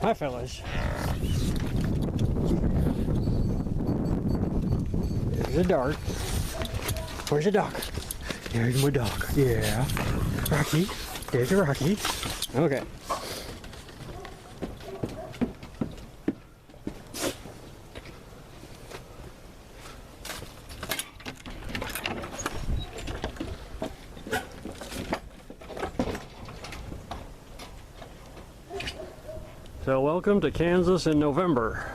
Hi, fellas. There's a dog. Where's the dog? There's my dog. Yeah. Rocky. There's a Rocky. Okay. So welcome to Kansas in November.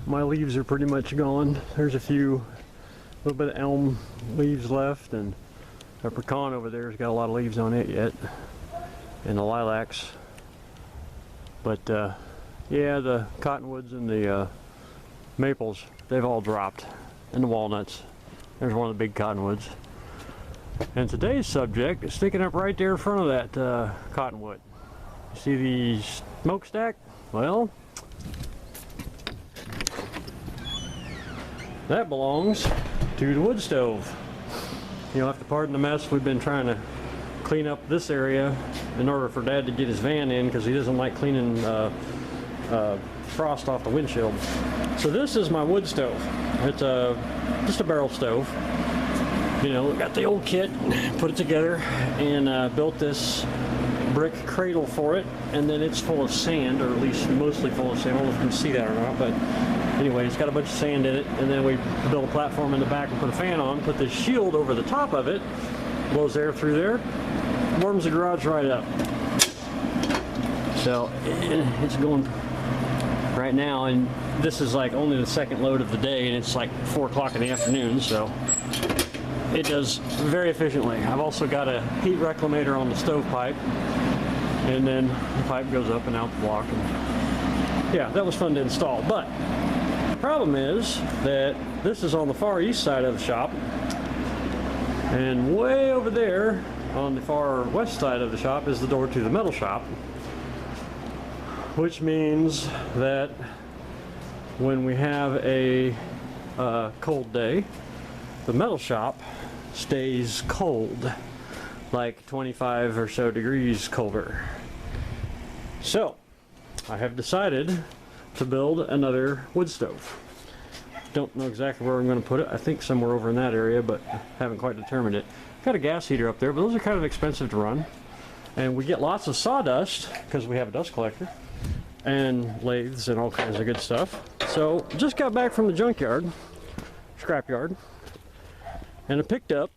My leaves are pretty much gone. There's a little bit of elm leaves left, and a pecan over there has got a lot of leaves on it yet, and the lilacs. But yeah, the cottonwoods and the maples, they've all dropped, and the walnuts. There's one of the big cottonwoods. And today's subject is sticking up right there in front of that cottonwood. You see the smokestack? Well, that belongs to the wood stove. You'll have to pardon the mess. We've been trying to clean up this area in order for Dad to get his van in, because he doesn't like cleaning frost off the windshield. So this is my wood stove. It's just a barrel stove. You know, got the old kit, put it together, and built this brick cradle for it, and then it's full of sand, or at least mostly full of sand. I don't know if you can see that or not, but anyway, it's got a bunch of sand in it, and then we built a platform in the back and put a fan on, put this shield over the top of it, blows air through there, warms the garage right up. So it's going right now, and this is like only the second load of the day, and it's like 4 o'clock in the afternoon, so it does very efficiently. I've also got a heat reclamator on the stovepipe, and then the pipe goes up and out the block. And yeah, that was fun to install. But the problem is that this is on the far east side of the shop, and way over there on the far west side of the shop is the door to the metal shop, which means that when we have a cold day, the metal shop stays cold, like 25 or so degrees colder. So I have decided to build another wood stove. Don't know exactly where I'm going to put it. I think somewhere over in that area, but haven't quite determined it. Got a gas heater up there, but those are kind of expensive to run. And we get lots of sawdust because we have a dust collector and lathes and all kinds of good stuff. So just got back from the junkyard, scrapyard, and I picked up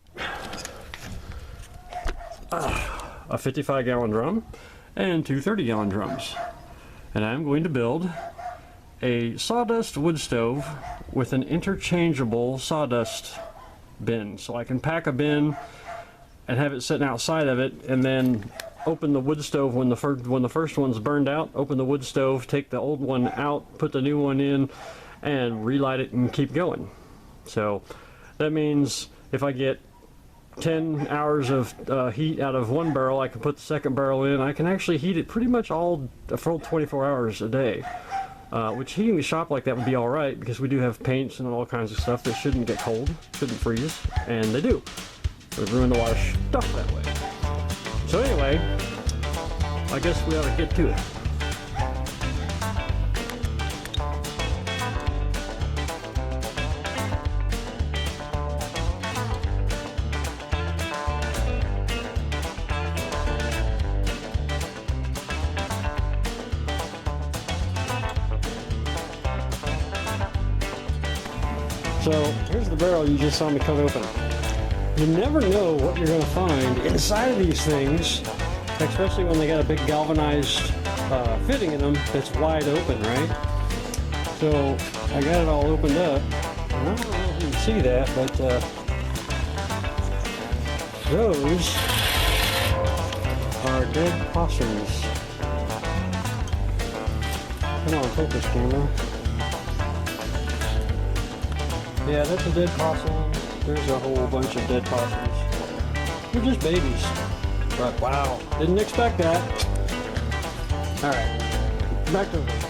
a 55-gallon drum and two 30-gallon drums. And I'm going to build a sawdust wood stove with an interchangeable sawdust bin. So I can pack a bin and have it sitting outside of it, and then open the wood stove when the first one's burned out, open the wood stove, take the old one out, put the new one in, and relight it and keep going. So that means if I get 10 hours of heat out of one barrel, I can put the second barrel in. I can actually heat it pretty much all full 24 hours a day, which heating the shop like that would be all right, because we do have paints and all kinds of stuff that shouldn't get cold, shouldn't freeze, and they do. We've ruined a lot of stuff that way. So anyway, I guess we ought to get to it. So here's the barrel you just saw me cut open. You never know what you're going to find inside of these things, especially when they got a big galvanized fitting in them that's wide open, right? So I got it all opened up. And I don't know if you can see that, but those are dead possums. Come on, focus, camera. Yeah, that's a dead possum. There's a whole bunch of dead possums. They're just babies. But wow, didn't expect that. Alright, back to it.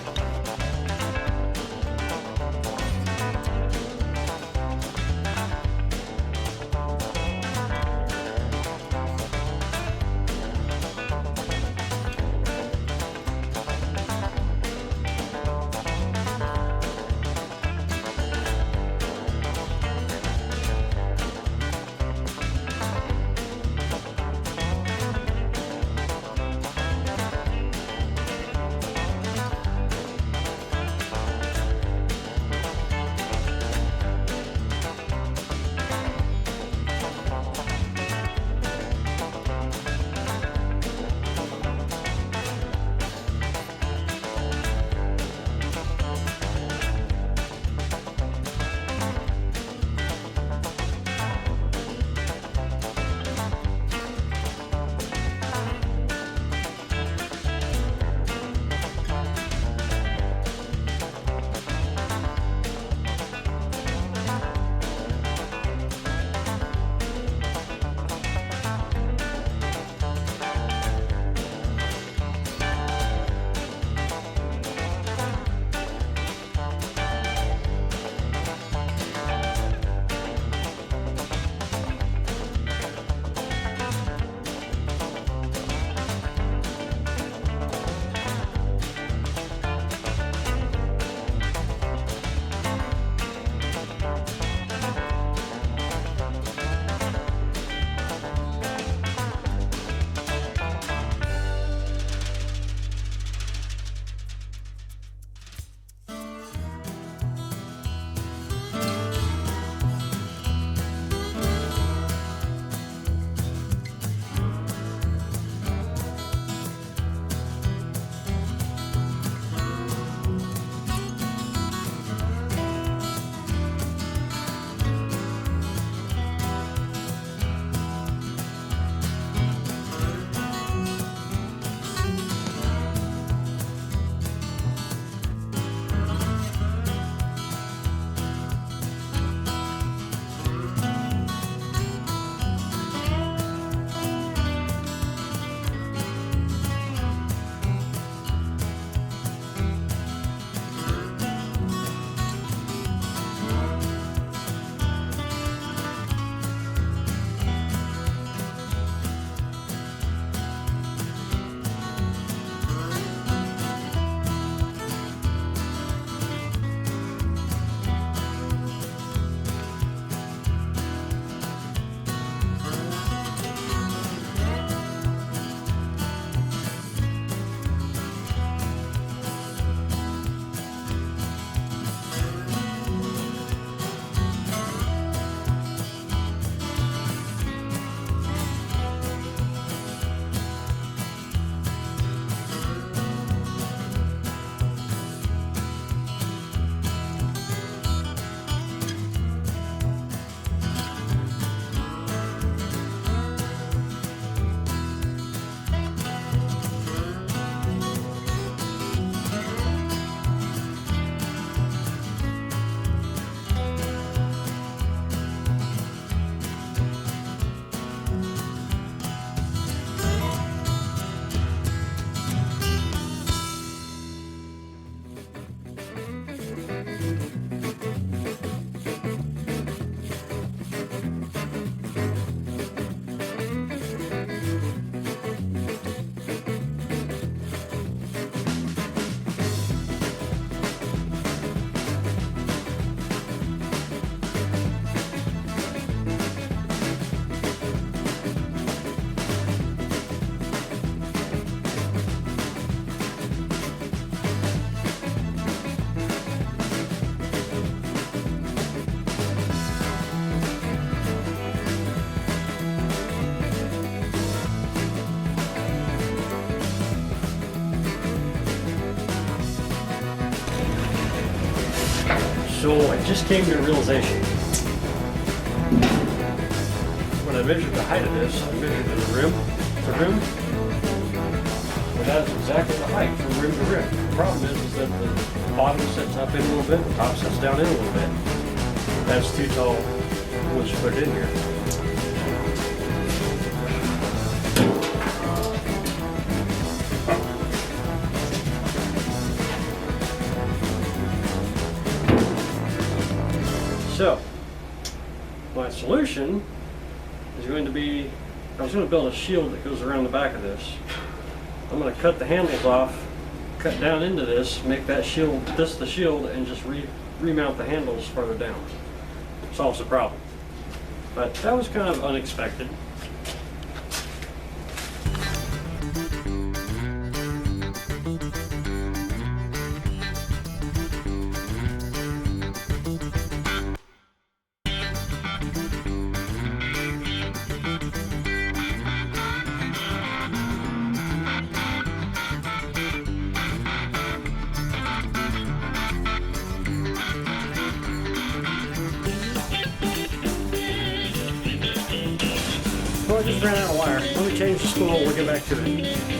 So I just came to a realization. When I measured the height of this, I measured the rim to rim. Well, that is exactly the height from rim to rim. The problem is that the bottom sets up in a little bit, the top sets down in a little bit. That's too tall once you put it in here. So, my solution is going to be, I was going to build a shield that goes around the back of this. I'm going to cut the handles off, cut down into this, make that shield, this the shield, and just remount the handles further down. Solves the problem. But that was kind of unexpected. Well, I just ran out of wire. Let me change the spool, we'll get back to it.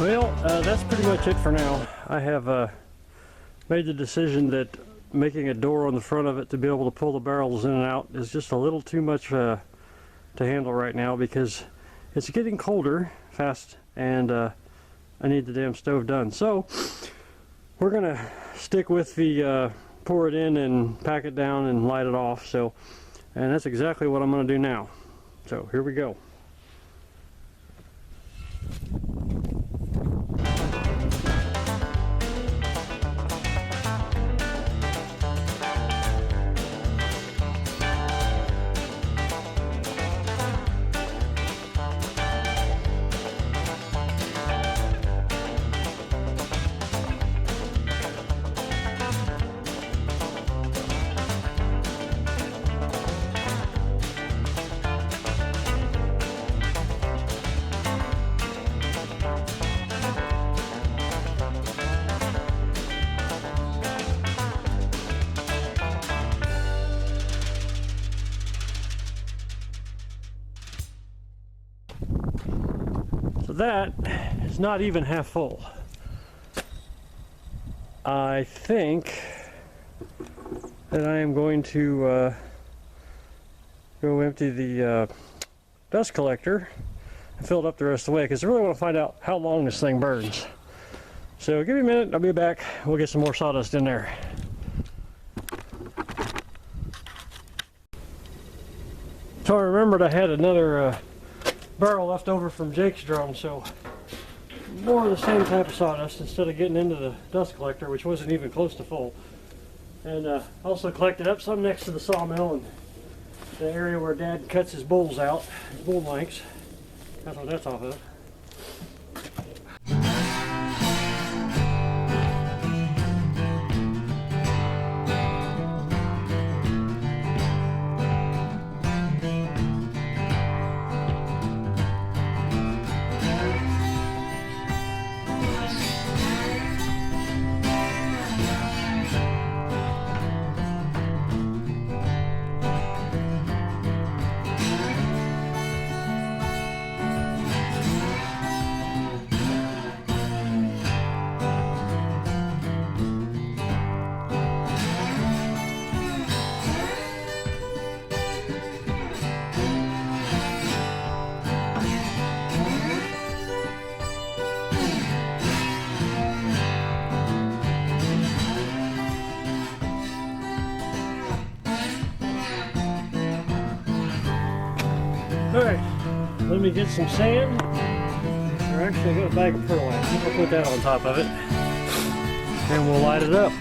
Well, that's pretty much it for now. I have made the decision that making a door on the front of it to be able to pull the barrels in and out is just a little too much to handle right now, because it's getting colder fast, and I need the damn stove done. So we're gonna stick with the pour it in and pack it down and light it off. So, and that's exactly what I'm gonna do now. So here we go. So that is not even half full. I think that I am going to go empty the dust collector and fill it up the rest of the way, because I really want to find out how long this thing burns. So give me a minute, I'll be back. We'll get some more sawdust in there. So I remembered I had another barrel left over from Jake's drum, so more of the same type of sawdust instead of getting into the dust collector, which wasn't even close to full. And also collected up some next to the sawmill and the area where Dad cuts his bulls out, his bull lengths. That's what that's off of. Alright, let me get some sand. Or actually, I got a bag of perlite. We'll put that on top of it. And we'll light it up.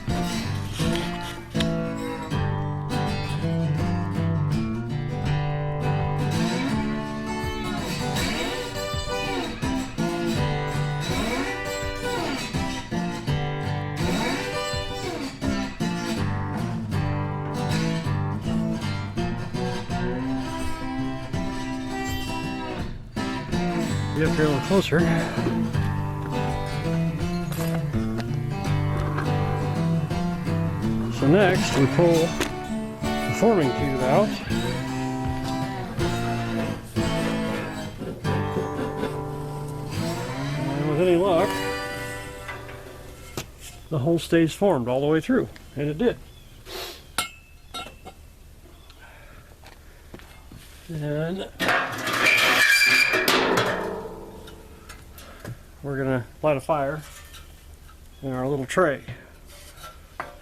Get up here a little closer. So next we pull the forming tube out. And with any luck, the hole stays formed all the way through. And it did. And we're gonna light a fire in our little tray,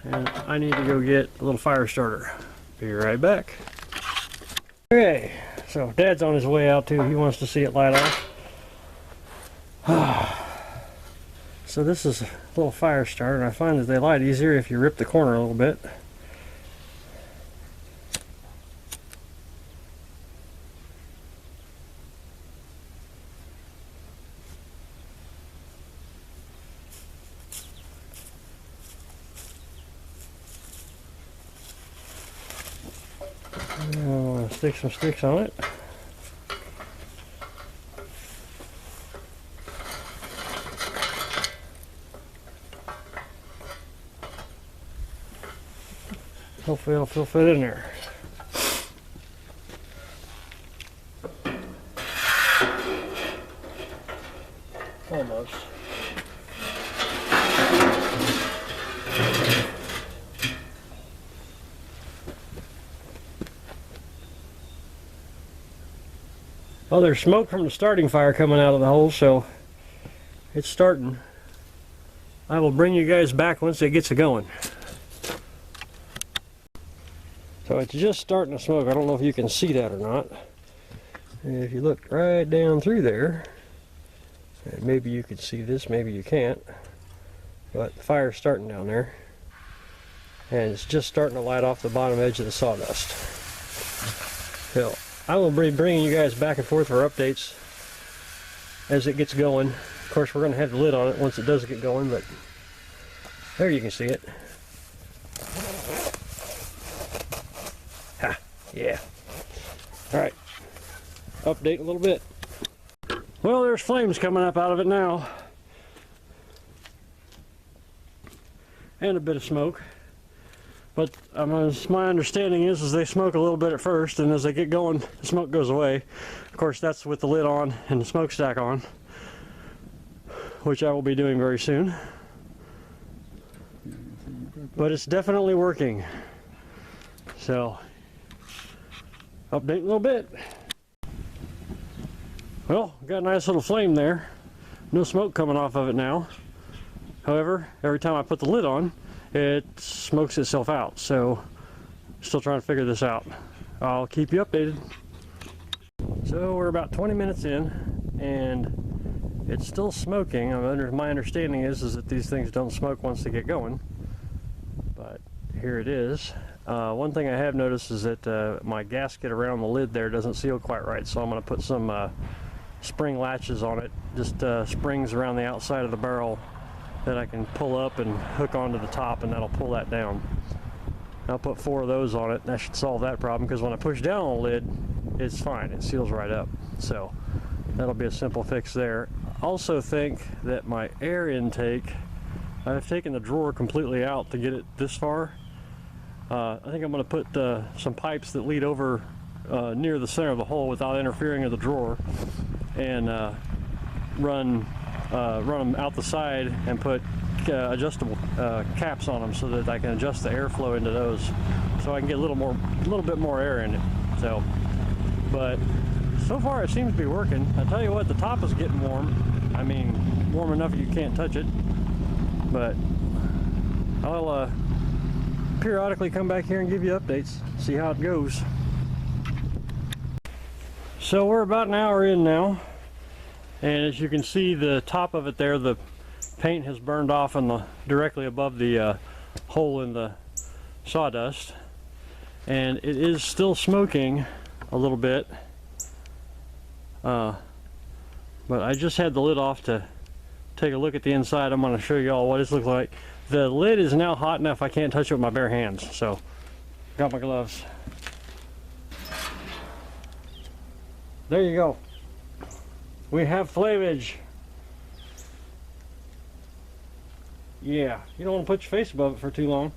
and I need to go get a little fire starter. Be right back. Okay, so Dad's on his way out too. He wants to see it light off. So this is a little fire starter, and I find that they light easier if you rip the corner a little bit. I'm going to stick some sticks on it. Hopefully it'll fit in there. Almost. Well, there's smoke from the starting fire coming out of the hole, so it's starting. I will bring you guys back once it gets going. So it's just starting to smoke. I don't know if you can see that or not. And if you look right down through there, and maybe you could see this, maybe you can't, but the fire's starting down there. And it's just starting to light off the bottom edge of the sawdust. So I will be bringing you guys back and forth for updates as it gets going. Of course, we're going to have the lid on it once it does get going, but there you can see it. Ha, yeah. Alright, update a little bit. Well, there's flames coming up out of it now. And a bit of smoke. But my understanding is they smoke a little bit at first, and as they get going, the smoke goes away. Of course, that's with the lid on and the smokestack on, which I will be doing very soon. But it's definitely working. So, update a little bit. Well, got a nice little flame there. No smoke coming off of it now. However, every time I put the lid on, it smokes itself out. So, still trying to figure this out. I'll keep you updated. So we're about 20 minutes in, and it's still smoking. My understanding is that these things don't smoke once they get going. But here it is. One thing I have noticed is that my gasket around the lid there doesn't seal quite right, so I'm going to put some spring latches on it, just springs around the outside of the barrel that I can pull up and hook onto the top, and that'll pull that down. I'll put 4 of those on it. That should solve that problem, because when I push down on the lid, it's fine. It seals right up. So that'll be a simple fix there. Also think that my air intake, I've taken the drawer completely out to get it this far. I think I'm going to put some pipes that lead over near the center of the hole without interfering with the drawer, and run them out the side and put adjustable caps on them so that I can adjust the airflow into those, so I can get a little bit more air in it. So, but so far it seems to be working. I tell you what, the top is getting warm. I mean, warm enough you can't touch it. But I'll periodically come back here and give you updates, see how it goes. So we're about an hour in now, and as you can see, the top of it there, the paint has burned off on directly above the hole in the sawdust, and it is still smoking a little bit, but I just had the lid off to take a look at the inside. I'm going to show you all what it looks like. The lid is now hot enough I can't touch it with my bare hands, so got my gloves. There you go. We have flamage. Yeah, you don't want to put your face above it for too long,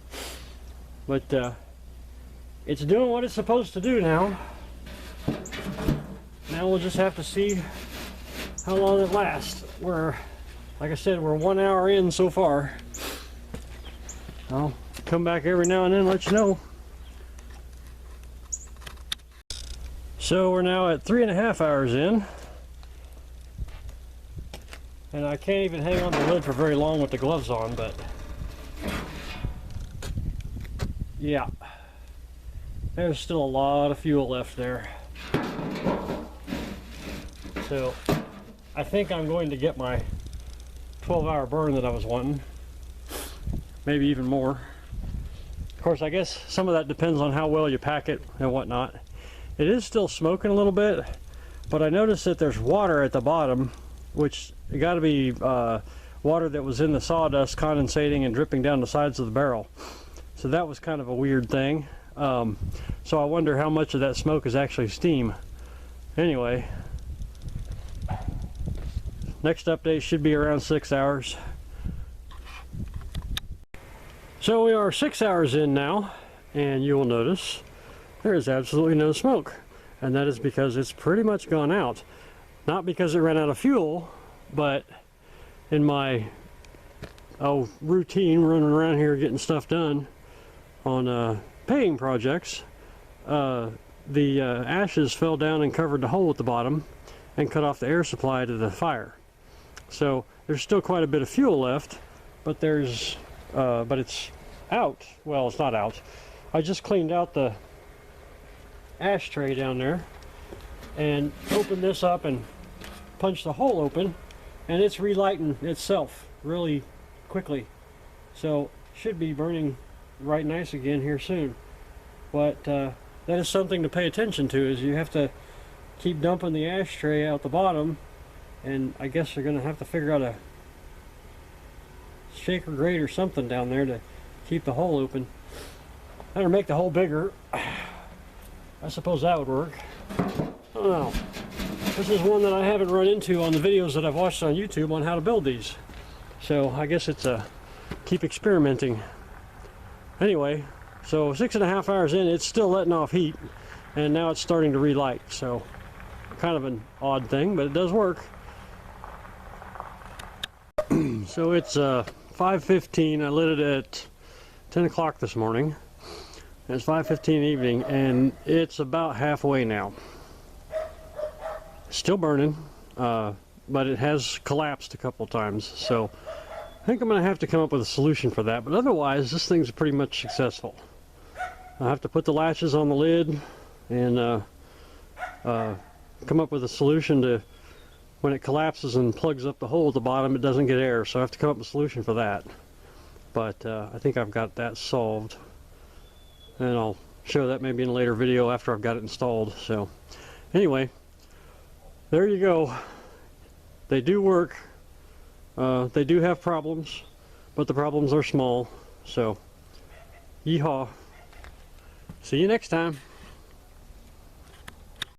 but it's doing what it's supposed to do now. Now we'll just have to see how long it lasts. Like I said, we're 1 hour in so far. I'll come back every now and then and let you know. So we're now at 3.5 hours in, and I can't even hang on the lid for very long with the gloves on, but yeah, there's still a lot of fuel left there. So I think I'm going to get my 12-hour burn that I was wanting, maybe even more. Of course, I guess some of that depends on how well you pack it and whatnot. It is still smoking a little bit, but I noticed that there's water at the bottom, which got to be water that was in the sawdust condensating and dripping down the sides of the barrel. So that was kind of a weird thing. So I wonder how much of that smoke is actually steam. Anyway, next update should be around 6 hours. So we are 6 hours in now, and you will notice there is absolutely no smoke, and that is because it's pretty much gone out. Not because it ran out of fuel, but in my routine running around here getting stuff done on paying projects, the ashes fell down and covered the hole at the bottom, and cut off the air supply to the fire. So there's still quite a bit of fuel left, but it's out. Well, it's not out. I just cleaned out the ashtray down there and opened this up and punched the hole open, and it's relighting itself really quickly. So should be burning right nice again here soon. But that is something to pay attention to, is you have to keep dumping the ashtray out the bottom, and I guess you're going to have to figure out a shaker grate or something down there to keep the hole open. Or make the hole bigger. I suppose that would work. I don't know. This is one that I haven't run into on the videos that I've watched on YouTube on how to build these. So I guess it's a keep experimenting. Anyway, so 6.5 hours in, it's still letting off heat, and now it's starting to relight. So kind of an odd thing, but it does work. So it's 5:15. I lit it at 10 o'clock this morning. It's 5:15 evening, and it's about halfway now. Still burning, but it has collapsed a couple times. So I think I'm going to have to come up with a solution for that. But otherwise, this thing's pretty much successful. I have to put the latches on the lid and come up with a solution to, when it collapses and plugs up the hole at the bottom, it doesn't get air. So I have to come up with a solution for that. But I think I've got that solved. And I'll show that maybe in a later video after I've got it installed. So anyway, there you go. They do work. They do have problems, but the problems are small. So, yeehaw. See you next time.